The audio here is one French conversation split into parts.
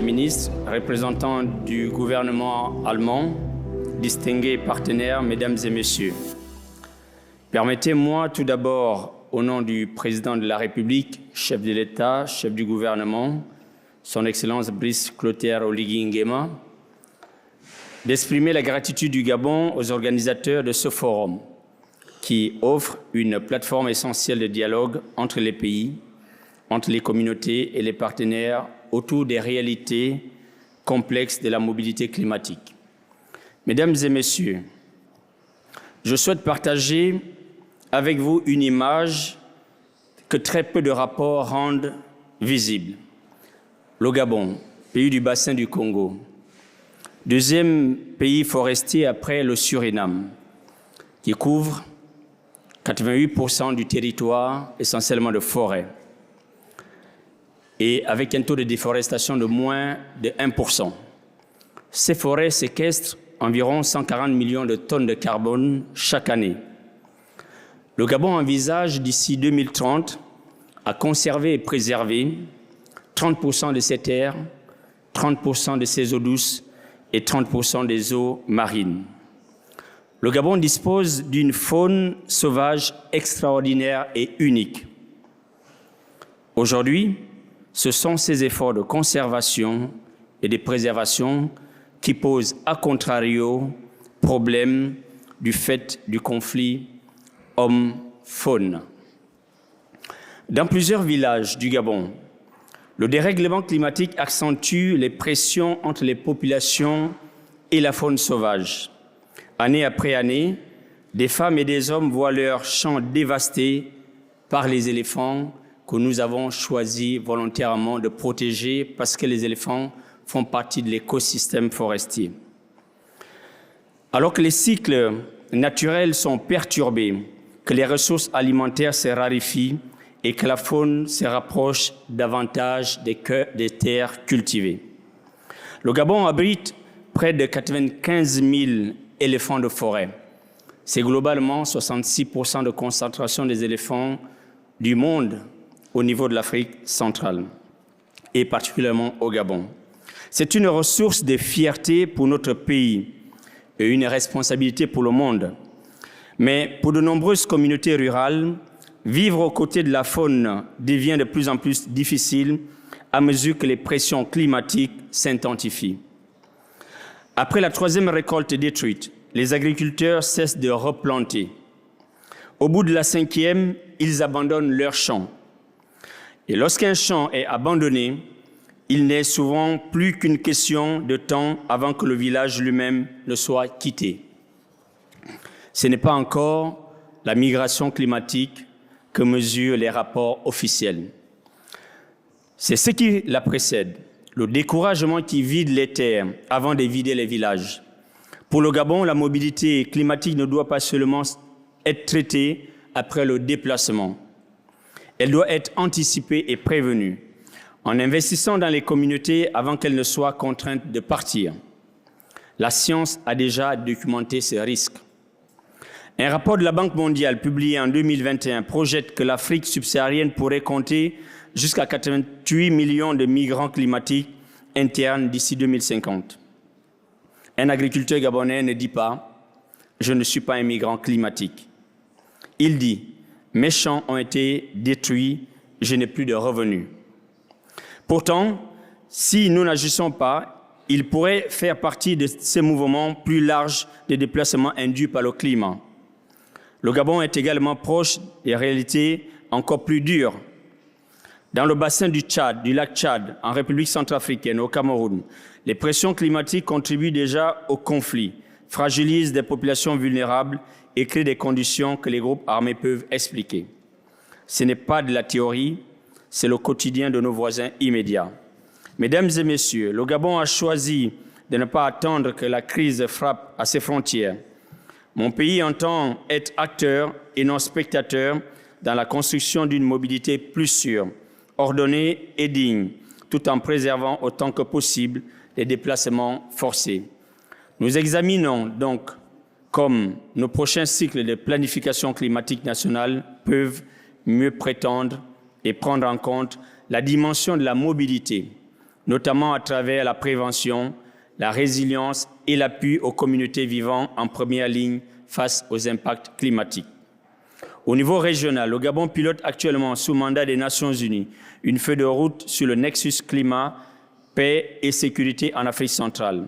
les ministres, représentants du gouvernement allemand, distingués partenaires, mesdames et messieurs, permettez-moi tout d'abord, au nom du président de la République, chef de l'État, chef du gouvernement, son Excellence Brice Clotaire Oligui Nguema, d'exprimer la gratitude du Gabon aux organisateurs de ce forum qui offre une plateforme essentielle de dialogue entre les pays, entre les communautés et les partenaires autour des réalités complexes de la mobilité climatique. Mesdames et messieurs, je souhaite partager avec vous une image que très peu de rapports rendent visible. Le Gabon, pays du bassin du Congo, deuxième pays forestier après le Suriname, qui couvre 88% du territoire, essentiellement de forêt, et avec un taux de déforestation de moins de 1%. Ces forêts séquestrent environ 140 millions de tonnes de carbone chaque année. Le Gabon envisage d'ici 2030 à conserver et préserver 30% de ses terres, 30% de ses eaux douces et 30% des eaux marines. Le Gabon dispose d'une faune sauvage extraordinaire et unique. Aujourd'hui, ce sont ces efforts de conservation et de préservation qui posent, à contrario, problème du fait du conflit homme-faune. Dans plusieurs villages du Gabon, le dérèglement climatique accentue les pressions entre les populations et la faune sauvage. Année après année, des femmes et des hommes voient leurs champs dévastés par les éléphants que nous avons choisi volontairement de protéger parce que les éléphants font partie de l'écosystème forestier. Alors que les cycles naturels sont perturbés, que les ressources alimentaires se raréfient et que la faune se rapproche davantage des terres cultivées. Le Gabon abrite près de 95 000 éléphants de forêt. C'est globalement 66% de concentration des éléphants du monde au niveau de l'Afrique centrale, et particulièrement au Gabon. C'est une ressource de fierté pour notre pays et une responsabilité pour le monde. Mais pour de nombreuses communautés rurales, vivre aux côtés de la faune devient de plus en plus difficile à mesure que les pressions climatiques s'intensifient. Après la troisième récolte détruite, les agriculteurs cessent de replanter. Au bout de la cinquième, ils abandonnent leurs champs. Et lorsqu'un champ est abandonné, il n'est souvent plus qu'une question de temps avant que le village lui-même ne soit quitté. Ce n'est pas encore la migration climatique que mesurent les rapports officiels. C'est ce qui la précède, le découragement qui vide les terres avant de vider les villages. Pour le Gabon, la mobilité climatique ne doit pas seulement être traitée après le déplacement. Elle doit être anticipée et prévenue en investissant dans les communautés avant qu'elles ne soient contraintes de partir. La science a déjà documenté ces risques. Un rapport de la Banque mondiale publié en 2021 projette que l'Afrique subsaharienne pourrait compter jusqu'à 88 millions de migrants climatiques internes d'ici 2050. Un agriculteur gabonais ne dit pas « je ne suis pas un migrant climatique ». Il dit « mes champs ont été détruits, je n'ai plus de revenus ». Pourtant, si nous n'agissons pas, il pourrait faire partie de ces mouvements plus larges de déplacements induits par le climat. Le Gabon est également proche des réalités encore plus dures. Dans le bassin du Tchad, du lac Tchad, en République centrafricaine, au Cameroun, les pressions climatiques contribuent déjà au conflit, fragilisent des populations vulnérables et créent des conditions que les groupes armés peuvent expliquer. Ce n'est pas de la théorie, c'est le quotidien de nos voisins immédiats. Mesdames et messieurs, le Gabon a choisi de ne pas attendre que la crise frappe à ses frontières. Mon pays entend être acteur et non spectateur dans la construction d'une mobilité plus sûre, ordonnée et digne, tout en préservant autant que possible les déplacements forcés. Nous examinons donc comme nos prochains cycles de planification climatique nationale peuvent mieux prétendre et prendre en compte la dimension de la mobilité notamment à travers la prévention, la résilience et l'appui aux communautés vivant en première ligne face aux impacts climatiques. Au niveau régional, le Gabon pilote actuellement sous mandat des Nations Unies une feuille de route sur le nexus climat, paix et sécurité en Afrique centrale.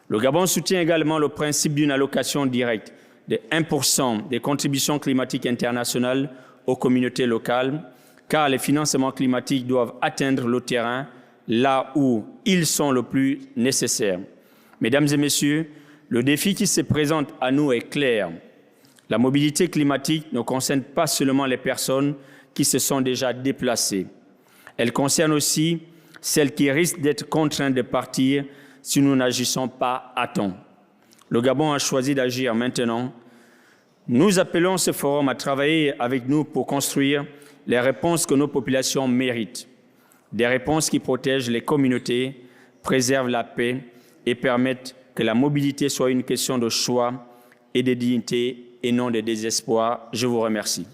Le Gabon soutient également le principe d'une allocation directe de 1% des contributions climatiques internationales aux communautés locales, car les financements climatiques doivent atteindre le terrain là où ils sont le plus nécessaires. Mesdames et messieurs, le défi qui se présente à nous est clair. La mobilité climatique ne concerne pas seulement les personnes qui se sont déjà déplacées. Elle concerne aussi celles qui risquent d'être contraintes de partir si nous n'agissons pas à temps. Le Gabon a choisi d'agir maintenant. Nous appelons ce forum à travailler avec nous pour construire les réponses que nos populations méritent. Des réponses qui protègent les communautés, préservent la paix et permettent que la mobilité soit une question de choix et de dignité et non de désespoir. Je vous remercie.